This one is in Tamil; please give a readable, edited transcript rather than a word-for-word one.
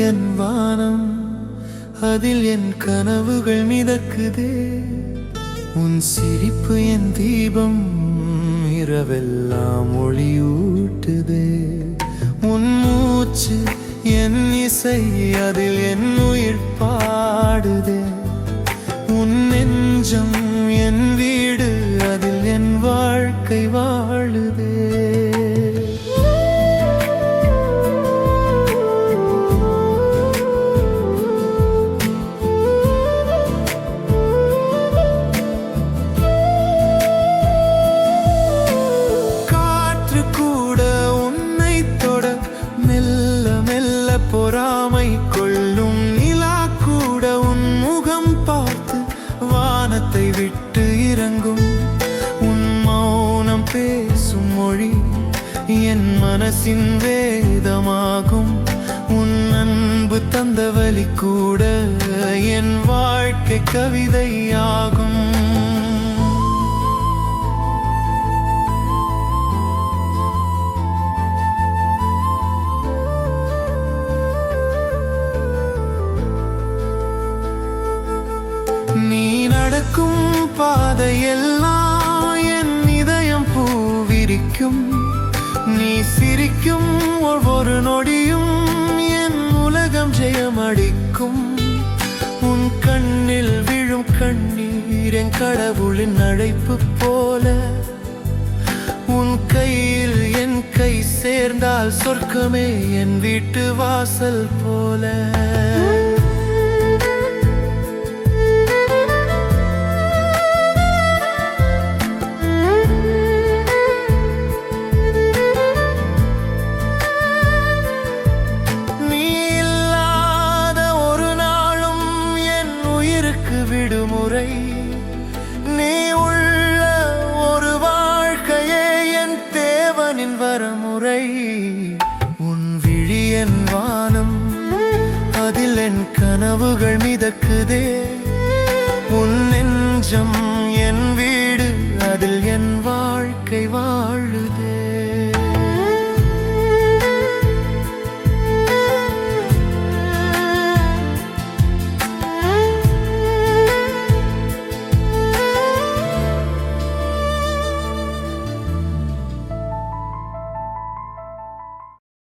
என் வானம், அதில் என் கனவுகள் மிதக்குதே. உன் சிரிப்பு என் தீபம், இரவெல்லாம் ஒளியூட்டுதே. உன் மூச்சு என் இசை, அதில் என் உயிர் பாடுதே. உன் நெஞ்சம் என் வீடு, அதில் என் வாழ்க்கை வாழுதே. பொறாமை கொள்ளும் நிலா கூட உன் முகம் பார்த்து வானத்தை விட்டு இறங்கும். உன் மௌனம் பேசும் மொழி என் மனசின் வேதமாகும். உன் அன்பு தந்த வலி கூட என் வாழ்க்கை கவிதையாகும். நீ நடக்கும் பாதையெல்லாம் என் இதயம் பூவிரிக்கும். நீ சிரிக்கும் ஒவ்வொரு நொடியும் என் உலகம் ஜெயமடிக்கும். உன் கண்ணில் விழும் கண்ணீர் என் கடவுளின் அழைப்பு போல. உன் கையில் என் கை சேர்ந்தால் சொர்க்கமே என் வீட்டு வாசல் போல. விடுமுறை நீ உள்ள ஒரு வாழ்க்கையே என் தேவனின் வரமுறை. உன் விழி என் வானம், அதில் என் கனவுகள் மிதக்குதே. உன் நெஞ்சம் என் வீடு, அதில் என் வாழ்க்கை வாழு.